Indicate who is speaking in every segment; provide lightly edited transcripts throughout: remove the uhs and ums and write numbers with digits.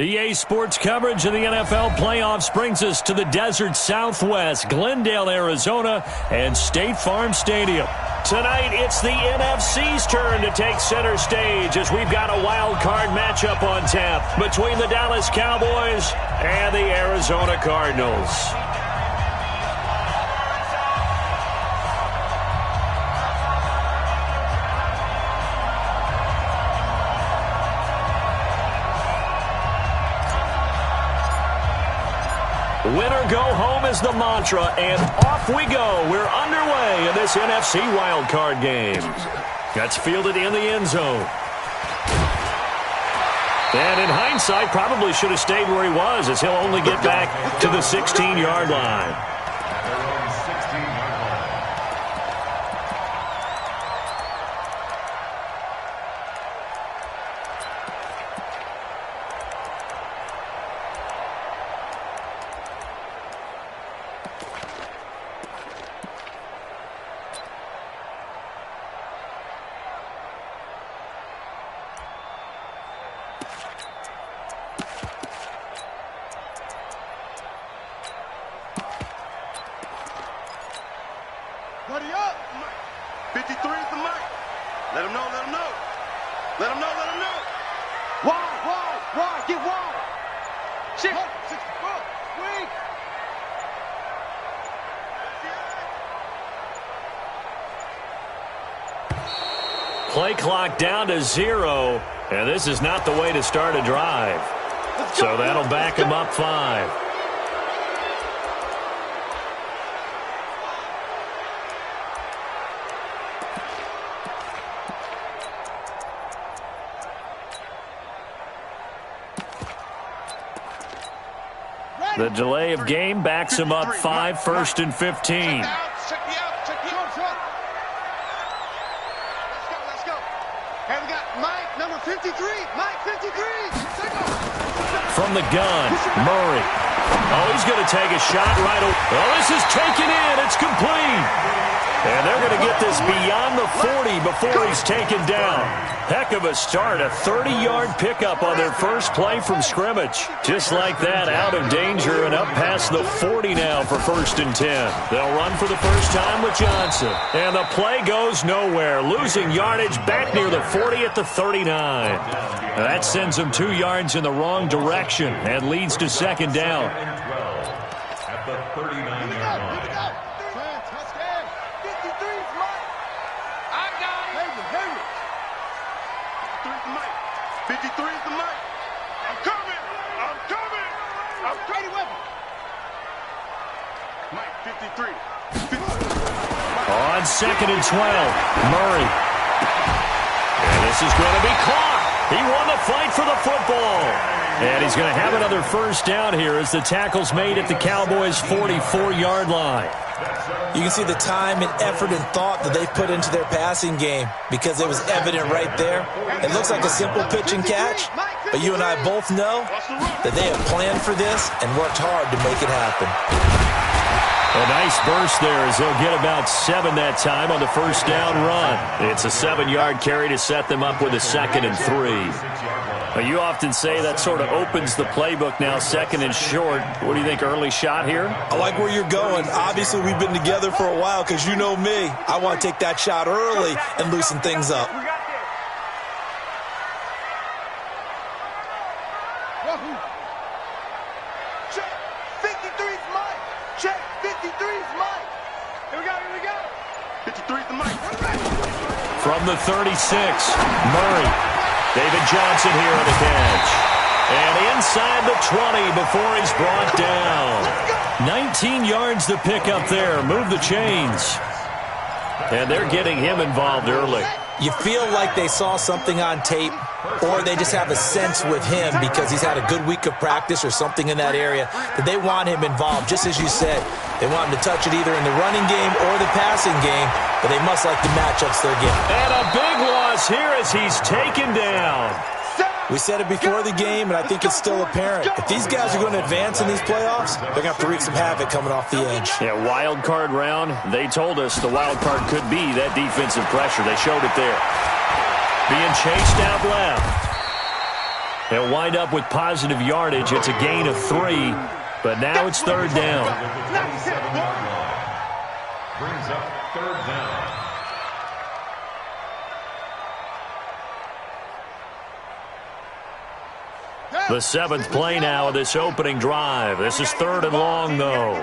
Speaker 1: EA Sports coverage of the NFL playoffs brings us to the desert Southwest, Glendale, Arizona, and State Farm Stadium. Tonight, it's the NFC's turn to take center stage as we've got a wild card matchup on tap between the Dallas Cowboys and the Arizona Cardinals. Winner go home is the mantra, and off we go. We're underway in this NFC wildcard game. That's fielded in the end zone. And in hindsight, probably should have stayed where he was, as he'll only get back to the 16-yard line.
Speaker 2: Buddy up! 53 is the mic. Let him know, let him know. Let him know, let him know. Wide, get wide. Shit. 64, swing.
Speaker 1: Play clock down to 0, and this is not the way to start a drive. So that'll back him up 5. The delay of game backs him up 5, 1st and 15.
Speaker 2: Check me out. Let's go. Hey, we got Mike, number 53. Mike, 53.
Speaker 1: From the gun, Murray. Oh, he's going to take a shot right away. Oh, this is taken in. It's complete. And they're going to get this beyond the 40 before he's taken down. Heck of a start, a 30-yard pickup on their first play from scrimmage. Just like that, out of danger and up past the 40 now for 1st and 10. They'll run for the first time with Johnson. And the play goes nowhere, losing yardage back near the 40 at the 39. That sends them 2 yards in the wrong direction and leads to 2nd down.
Speaker 3: At the 39-yard line.
Speaker 2: 53 is the mic. I'm coming. Mike, 53.
Speaker 1: On 2nd and 12, Murray. And this is going to be caught. He won the fight for the football. And he's going to have another first down here as the tackle's made at the Cowboys' 44-yard line.
Speaker 4: You can see the time and effort and thought that they put into their passing game because it was evident right there. It looks like a simple pitch and catch, but you and I both know that they have planned for this and worked hard to make it happen.
Speaker 1: A nice burst there as they'll get about 7 that time on the first down run. It's a 7-yard carry to set them up with a 2nd and 3. You often say that sort of opens the playbook now, 2nd and short. What do you think, early shot here?
Speaker 4: I like where you're going. Obviously, we've been together for a while because you know me. I want to take that shot early and loosen things up.
Speaker 2: Check, 53's Mike. Check, 53's Mike. Here we go. 53's the Mike.
Speaker 1: From the 36, Murray. David Johnson here on the catch. And inside the 20 before he's brought down. 19 yards to pick up there. Move the chains. And they're getting him involved early.
Speaker 4: You feel like they saw something on tape, or they just have a sense with him because he's had a good week of practice or something in that area that they want him involved. Just as you said, they want him to touch it either in the running game or the passing game, but they must like the matchups they're getting.
Speaker 1: And a big loss here as he's taken down.
Speaker 4: We said it before the game, and I think it's still apparent. If these guys are going to advance in these playoffs, they're going to have to wreak some havoc coming off the edge.
Speaker 1: Yeah, wild card round. They told us the wild card could be that defensive pressure. They showed it there. Being chased out left. They'll wind up with positive yardage. It's a gain of 3, but now it's third down.
Speaker 3: Brings up third down.
Speaker 1: The 7th play now of this opening drive. This is third and long, though.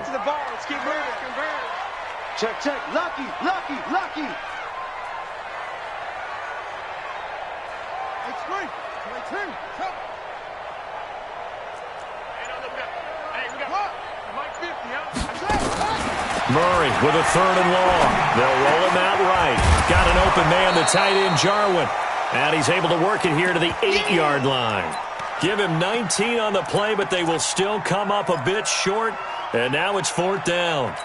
Speaker 2: Check, check. Lucky, lucky, lucky. It's free.
Speaker 1: Murray with a third and long. They'll roll him out right. Got an open man, the tight end, Jarwin. And he's able to work it here to the 8-yard line. Give him 19 on the play, but they will still come up a bit short. And now it's fourth down.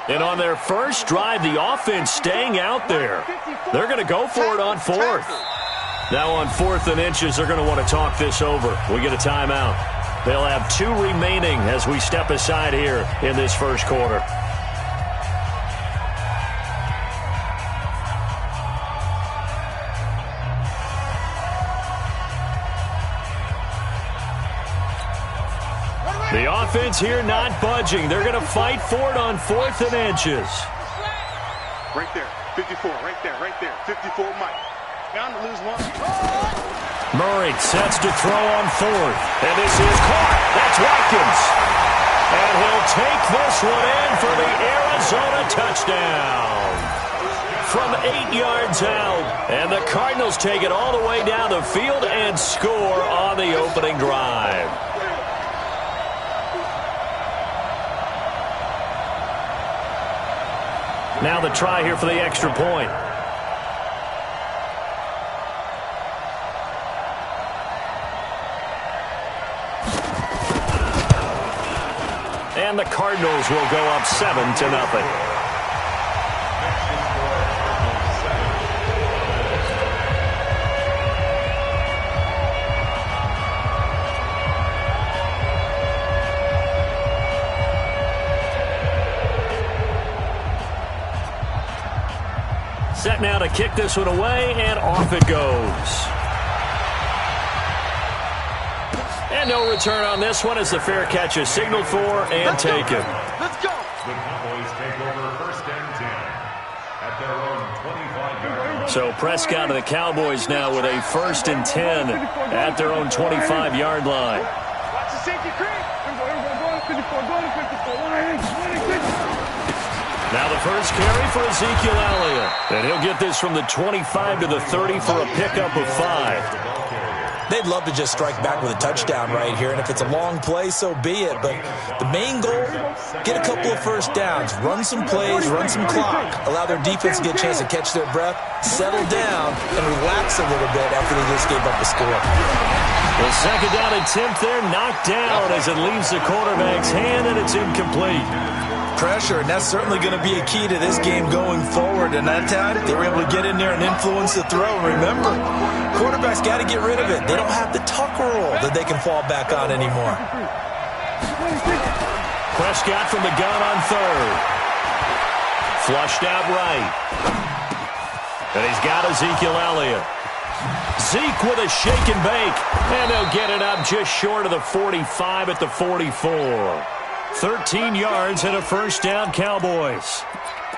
Speaker 1: And on their first drive, the offense staying out there. They're going to go for it on fourth. Now on 4th and inches, they're going to want to talk this over. We get a timeout. They'll have 2 remaining as we step aside here in this first quarter. The offense here not budging. They're going to fight for it on 4th and inches.
Speaker 2: Right there, 54, right there, 54, Mike. Bound to lose one.
Speaker 1: Murray sets to throw on 4th. And this is caught. That's Watkins. And he'll take this one in for the Arizona touchdown. From 8 yards out. And the Cardinals take it all the way down the field and score on the opening drive. Now the try here for the extra point. And the Cardinals will go up 7-0. Set now to kick this one away, and off it goes. And no return on this one as the fair catch is signaled for and taken.
Speaker 2: Let's go.
Speaker 3: The Cowboys take over first and 10 at their own 25-yard line.
Speaker 1: So Prescott and the Cowboys now with a first and 10 at their own 25-yard line.
Speaker 2: Watch the safety creep.
Speaker 1: Now the first carry for Ezekiel Elliott. And he'll get this from the 25 to the 30 for a pickup of 5.
Speaker 4: They'd love to just strike back with a touchdown right here, and if it's a long play, so be it. But the main goal, get a couple of first downs, run some plays, run some clock, allow their defense to get a chance to catch their breath, settle down, and relax a little bit after they just gave up a score.
Speaker 1: The second down attempt there knocked down as it leaves the quarterback's hand, and it's incomplete.
Speaker 4: Pressure, and that's certainly going to be a key to this game going forward. And that time, they were able to get in there and influence the throw. Remember, quarterbacks got to get rid of it. They don't have the tucker roll that they can fall back on anymore.
Speaker 1: Prescott from the gun on third. Flushed out right. And he's got Ezekiel Elliott. Zeke with a shake and bake. And they'll get it up just short of the 45 at the 44. 13 yards and a first down, Cowboys.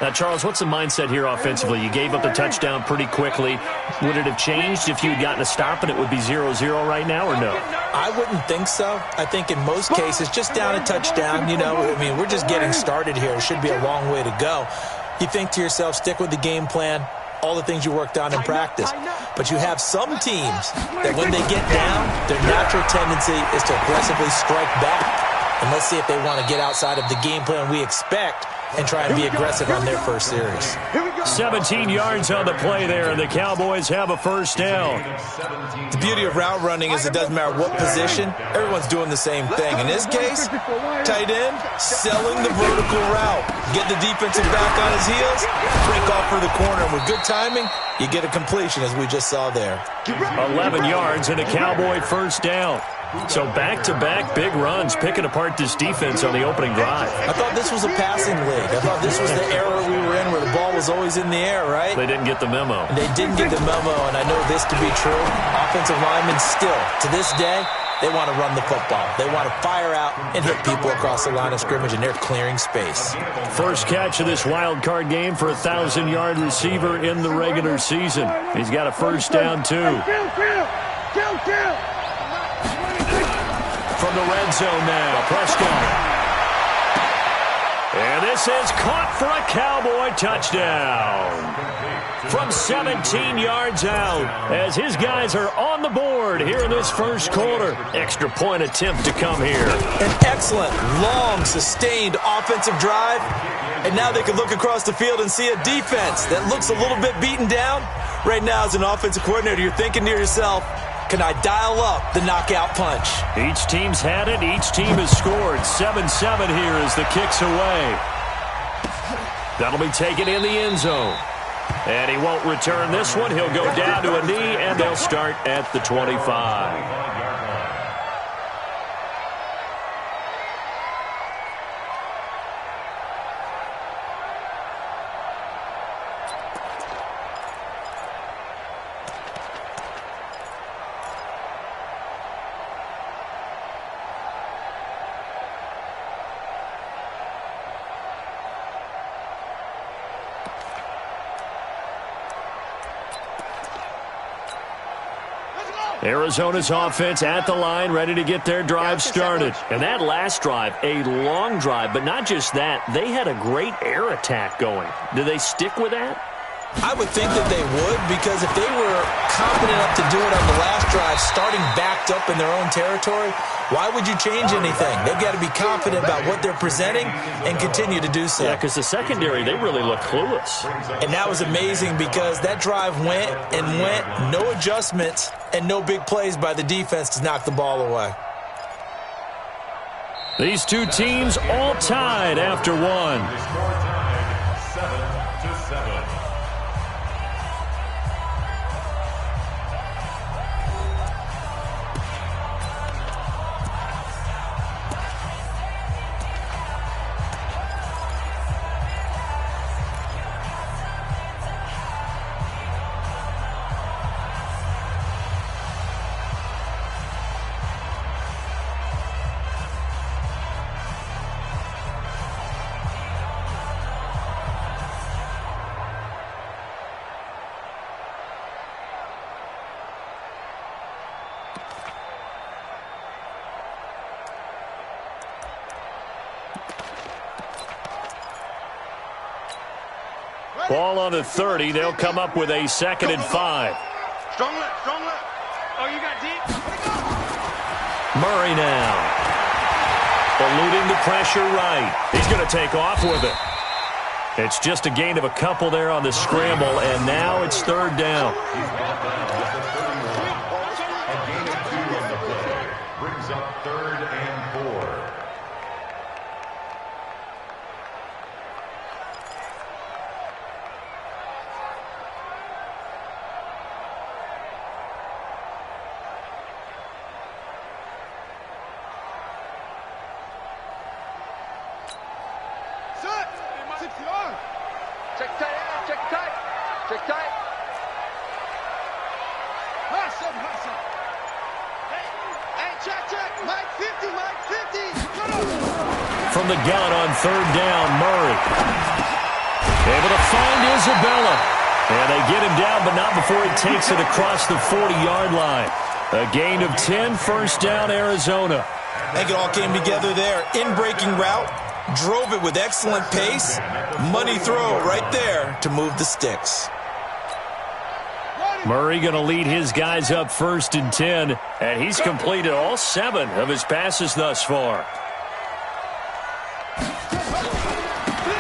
Speaker 1: Now, Charles, what's the mindset here offensively? You gave up the touchdown pretty quickly. Would it have changed if you had gotten a stop and it would be 0-0 right now, or no?
Speaker 4: I wouldn't think so. I think in most cases, just down a touchdown, you know, I mean, we're just getting started here. It should be a long way to go. You think to yourself, stick with the game plan, all the things you worked on in practice. But you have some teams that when they get down, their natural tendency is to aggressively strike back. And let's see if they want to get outside of the game plan we expect and try and be aggressive on their first series.
Speaker 1: 17 yards on the play there, and the Cowboys have a first down.
Speaker 4: The beauty of route running is it doesn't matter what position, everyone's doing the same thing. In this case, tight end, selling the vertical route. Get the defensive back on his heels, break off for the corner. And with good timing, you get a completion, as we just saw there.
Speaker 1: 11 yards and a Cowboy first down. So back-to-back big runs, picking apart this defense on the opening drive.
Speaker 4: I thought this was a passing league. I thought this was the era we were in where the ball was always in the air, right?
Speaker 1: They didn't get the memo.
Speaker 4: They didn't get the memo, and I know this to be true. Offensive linemen still, to this day, they want to run the football. They want to fire out and hit people across the line of scrimmage, and they're clearing space.
Speaker 1: First catch of this wild card game for a 1,000-yard receiver in the regular season. He's got a first down, too. From the red zone now, Prescott. And this is caught for a Cowboy touchdown. From 17 yards out, as his guys are on the board here in this first quarter. Extra point attempt to come here.
Speaker 4: An excellent, long, sustained offensive drive. And now they can look across the field and see a defense that looks a little bit beaten down. Right now, as an offensive coordinator, you're thinking to yourself, can I dial up the knockout punch?
Speaker 1: Each team's had it. Each team has scored. 7-7 here as the kick's away. That'll be taken in the end zone. And he won't return this one. He'll go down to a knee, and they'll start at the 25. Arizona's offense at the line, ready to get their drive started. And that last drive, a long drive, but not just that. They had a great air attack going. Do they stick with that?
Speaker 4: I would think that they would, because if they were confident enough to do it on the last drive, starting backed up in their own territory, why would you change anything? They've got to be confident about what they're presenting and continue to do so.
Speaker 1: Yeah, because the secondary, they really look clueless.
Speaker 4: And that was amazing because that drive went and went, no adjustments and no big plays by the defense to knock the ball away.
Speaker 1: These two teams all tied after one.
Speaker 3: 7-7.
Speaker 1: Ball on the 30. They'll come up with a 2nd and 5.
Speaker 2: Strong left, strong left. Oh, you got deep.
Speaker 1: Murray now. Eluding the pressure right. He's going to take off with it. It's just a gain of a couple there on the scramble, and now it's 3rd down.
Speaker 3: A gain of 2 on the play. Brings up 3rd and 4.
Speaker 2: Check tight, check tight, check tight. Hey, check, Mike 50, Mike 50.
Speaker 1: From the gun on 3rd down, Murray. Able to find Isabella. And they get him down, but not before he takes it across the 40-yard line. A gain of 10, 1st down, Arizona.
Speaker 4: I think it all came together there. In-breaking route, drove it with excellent pace. Money throw right there to move the sticks.
Speaker 1: Murray going to lead his guys up 1st and 10, and he's completed all 7 of his passes thus far.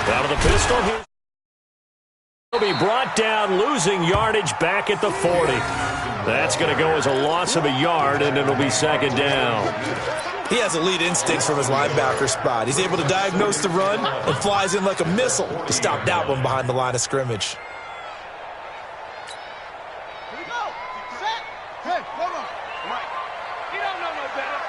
Speaker 1: Out of the pistol here. He'll be brought down, losing yardage back at the 40. That's going to go as a loss of a yard, and it'll be 2nd down.
Speaker 4: He has elite instincts from his linebacker spot. He's able to diagnose the run and flies in like a missile to stop that one behind the line of scrimmage.
Speaker 2: Here we go. Set. Hey, hold on. Mike, you don't know no better.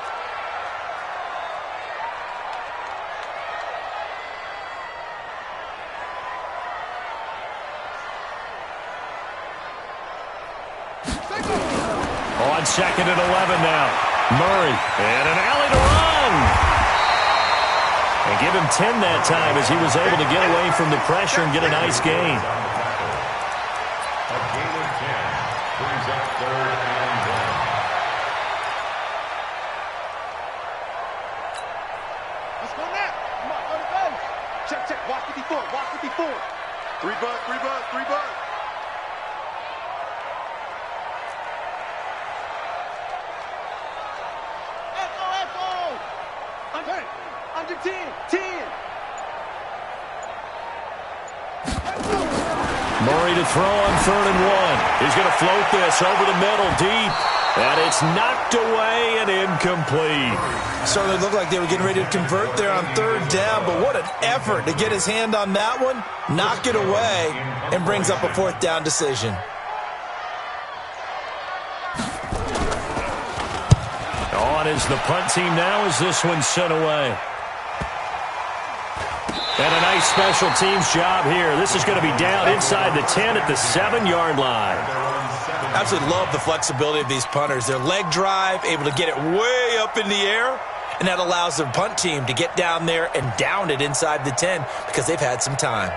Speaker 1: 2nd and 11 now. Murray, and an alley to run. And give him 10 that time as he was able to get away from the pressure and get a nice gain.
Speaker 3: A gain of 10 brings up 3rd and 1.
Speaker 2: Let's go now. Come on, on the base. Check, check. Watch 54. Watch 54. 3 buzz, 3 buzz, 3 buzz. Under 10, 10.
Speaker 1: Murray to throw on 3rd and 1. He's going to float this over the middle deep. And it's knocked away and incomplete.
Speaker 4: Certainly looked like they were getting ready to convert there on 3rd down, but what an effort to get his hand on that one, knock it away, and brings up a 4th down decision.
Speaker 1: On is the punt team now as this one's sent away. And a nice special teams job here. This is going to be down inside the 10 at the 7-yard line.
Speaker 4: Absolutely love the flexibility of these punters. Their leg drive, able to get it way up in the air, and that allows their punt team to get down there and down it inside the 10 because they've had some time.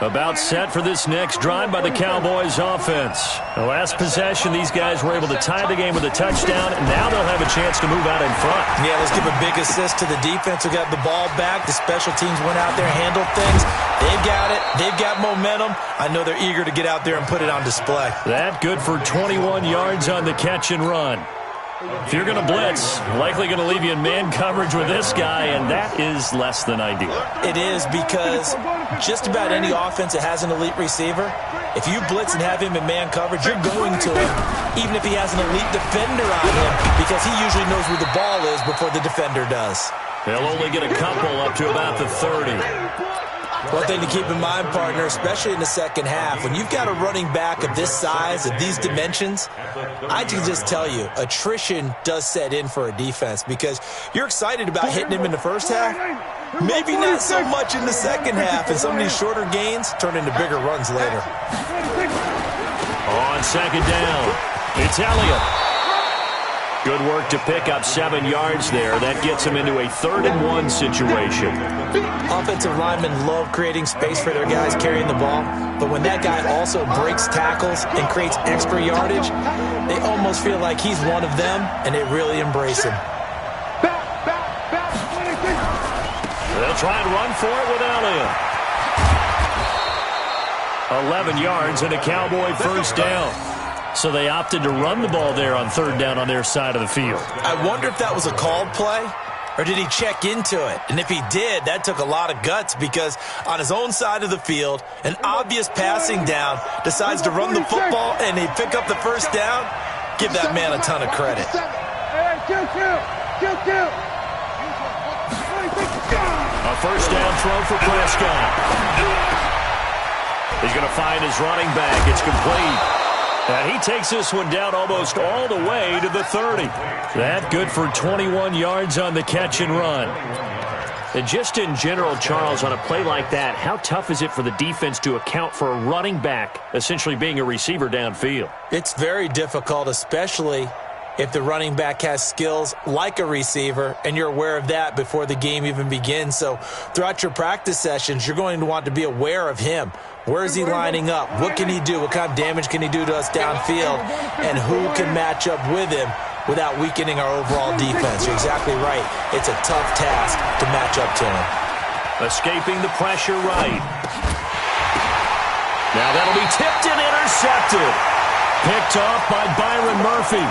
Speaker 1: About set for this next drive by the Cowboys offense. The last possession, these guys were able to tie the game with a touchdown, and now they'll have a chance to move out in front.
Speaker 4: Yeah, let's give a big assist to the defense who got the ball back. The special teams went out there, handled things. They've got it. They've got momentum. I know they're eager to get out there and put it on display.
Speaker 1: That good for 21 yards on the catch and run. If you're going to blitz, likely going to leave you in man coverage with this guy, and that is less than ideal.
Speaker 4: It is because just about any offense that has an elite receiver, if you blitz and have him in man coverage, you're going to him, even if he has an elite defender on him, because he usually knows where the ball is before the defender does.
Speaker 1: They'll only get a couple up to about the 30.
Speaker 4: One thing to keep in mind, partner, especially in the second half, when you've got a running back of this size, of these dimensions, I can just tell you, attrition does set in for a defense because you're excited about hitting him in the first half, maybe not so much in the second half, and some of these shorter gains turn into bigger runs later.
Speaker 1: On 2nd down, it's Elliott. Good work to pick up 7 yards there. That gets him into a 3rd and 1 situation.
Speaker 4: Offensive linemen love creating space for their guys carrying the ball, but when that guy also breaks tackles and creates extra yardage, they almost feel like he's one of them, and they really embrace him.
Speaker 1: They'll try and run for it with Elliott. 11 yards and a Cowboy 1st down. So they opted to run the ball there on 3rd down on their side of the field.
Speaker 4: I wonder if that was a called play, or did he check into it? And if he did, that took a lot of guts because on his own side of the field, an obvious passing down, decides to run the football, and they pick up the 1st down. Give that man a ton of credit.
Speaker 1: A 1st down throw for Prescott. He's going to find his running back. It's complete. And he takes this one down almost all the way to the 30. That good for 21 yards on the catch and run. And just in general, Charles, on a play like that, how tough is it for the defense to account for a running back essentially being a receiver downfield?
Speaker 4: It's very difficult, especially if the running back has skills like a receiver, and you're aware of that before the game even begins. So throughout your practice sessions, you're going to want to be aware of him. Where is he lining up? What can he do? What kind of damage can he do to us downfield? And who can match up with him without weakening our overall defense? You're exactly right. It's a tough task to match up to him.
Speaker 1: Escaping the pressure right. Now that'll be tipped and intercepted. Picked off by Byron Murphy.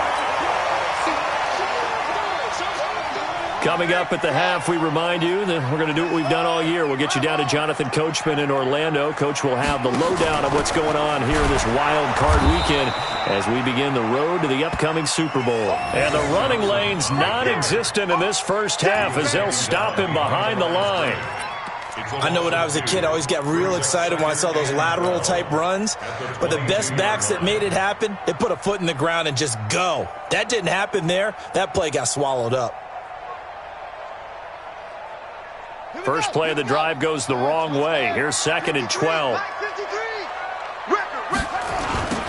Speaker 1: Coming up at the half, we remind you that we're going to do what we've done all year. We'll get you down to Jonathan Coachman in Orlando. Coach will have the lowdown of what's going on here this wild card weekend as we begin the road to the upcoming Super Bowl. And the running lane's non-existent in this first half as they'll stop him behind the line.
Speaker 4: I know when I was a kid, I always got real excited when I saw those lateral-type runs. But the best backs that made it happen, they put a foot in the ground and just go. That didn't happen there. That play got swallowed up.
Speaker 1: First play of the drive goes the wrong way. Here's 2nd and 12.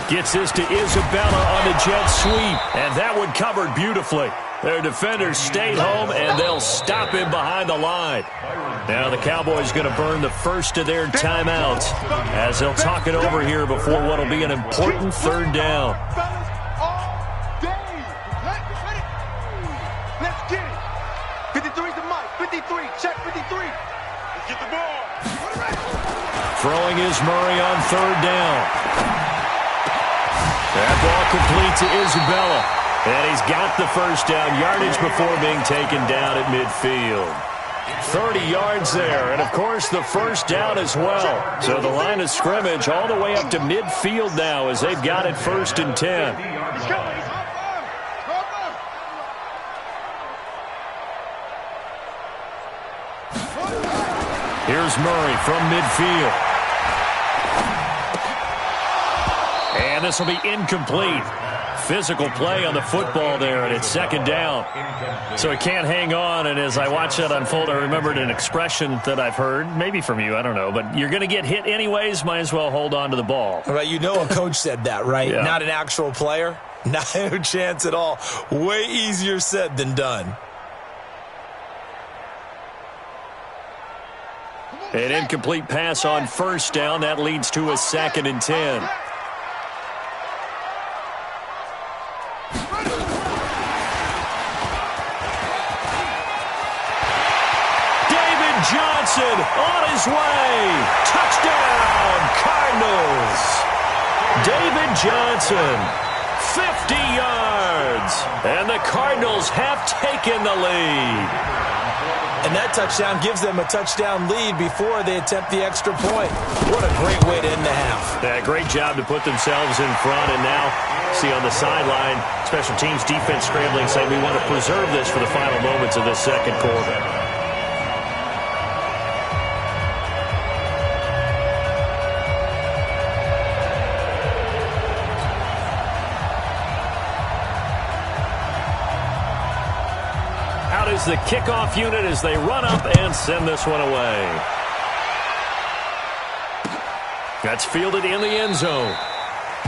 Speaker 1: Gets this to Isabella on the jet sweep, and that one covered beautifully. Their defenders stayed home, and they'll stop him behind the line. Now the Cowboys going to burn the first of their timeouts as they'll talk it over here before what will be an important 3rd down.
Speaker 2: Let's get it. 53's the mic. 53. Check 53. Let's get the ball.
Speaker 1: Throwing is Murray on 3rd down. That ball complete to Isabella. And he's got the first down yardage before being taken down at midfield. 30 yards there, and of course the first down as well. So the line of scrimmage all the way up to midfield now as they've got it 1st and 10. Here's Murray from midfield. And this will be incomplete. Physical play on the football there, and it's 2nd down. So he can't hang on, and as I watch that unfold, I remembered an expression that I've heard, maybe from you, I don't know, but you're going to get hit anyways, might as well hold on to the ball.
Speaker 4: Right, you know a coach said that, right?
Speaker 1: Yeah.
Speaker 4: Not an actual player. No chance at all. Way easier said than done.
Speaker 1: An incomplete pass on 1st down. That leads to a 2nd and 10. Johnson on his way. Touchdown, Cardinals. David Johnson, 50 yards. And the Cardinals have taken the lead.
Speaker 4: And that touchdown gives them a touchdown lead before they attempt the extra point. What a great way to end the half.
Speaker 1: Yeah, great job to put themselves in front. And now, see on the sideline, special teams defense scrambling, saying we want to preserve this for the final moments of this 2nd quarter. Is the kickoff unit as they run up and send this one away. That's fielded in the end zone.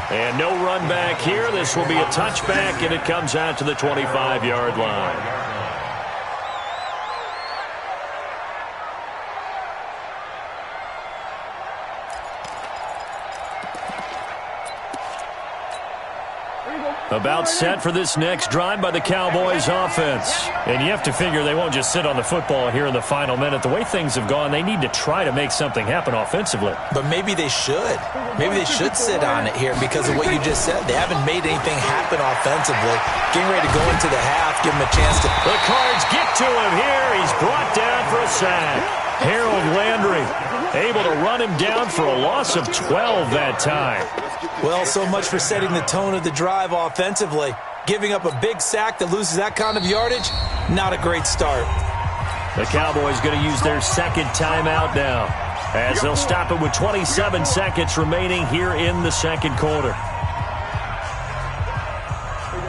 Speaker 1: And no run back here. This will be a touchback, and it comes out to the 25-yard line. About set for this next drive by the Cowboys offense. And you have to figure they won't just sit on the football here in the final minute. The way things have gone, they need to try to make something happen offensively.
Speaker 4: But maybe they should. Maybe they should sit on it here because of what you just said. They haven't made anything happen offensively. Getting ready to go into the half, give him a chance to...
Speaker 1: The Cards get to him here. He's brought down for a sack. Harold Landry able to run him down for a loss of 12 that time.
Speaker 4: Well, so much for setting the tone of the drive offensively. Giving up a big sack that loses that kind of yardage, not a great start.
Speaker 1: The Cowboys going to use their 2nd timeout now as they'll stop it with 27 seconds remaining here in the 2nd quarter.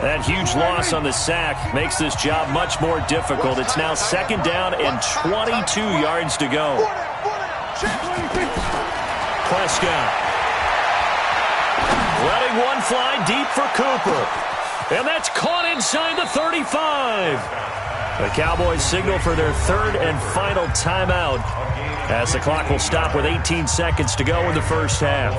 Speaker 1: That huge loss on the sack makes this job much more difficult. It's now 2nd down and 22 yards to go. Prescott letting one fly deep for Cooper. And that's caught inside the 35. The Cowboys signal for their 3rd and final timeout as the clock will stop with 18 seconds to go in the first half.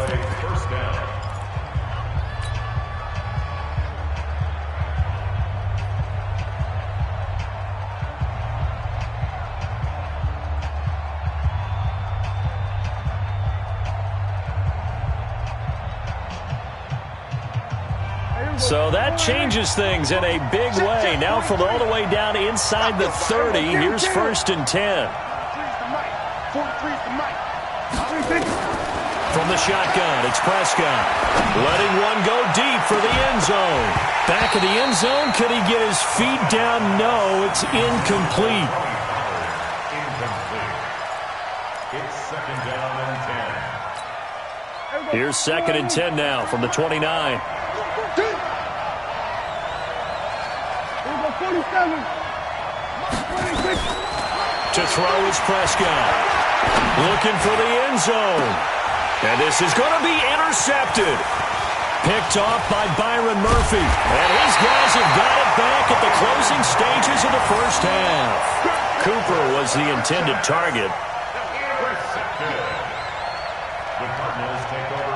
Speaker 1: So that changes things in a big way. Now from all the way down inside the 30, here's 1st and 10. From the shotgun, it's Prescott. Letting one go deep for the end zone. Back of the end zone, could he get his feet down? No, it's incomplete.
Speaker 3: It's 2nd down and 10.
Speaker 1: Here's 2nd and 10 now from the 29. To throw is Prescott. Looking for the end zone. And this is going to be intercepted. Picked off by Byron Murphy. And his guys have got it back at the closing stages of the first half. Cooper was the intended target.
Speaker 3: The Cardinals take over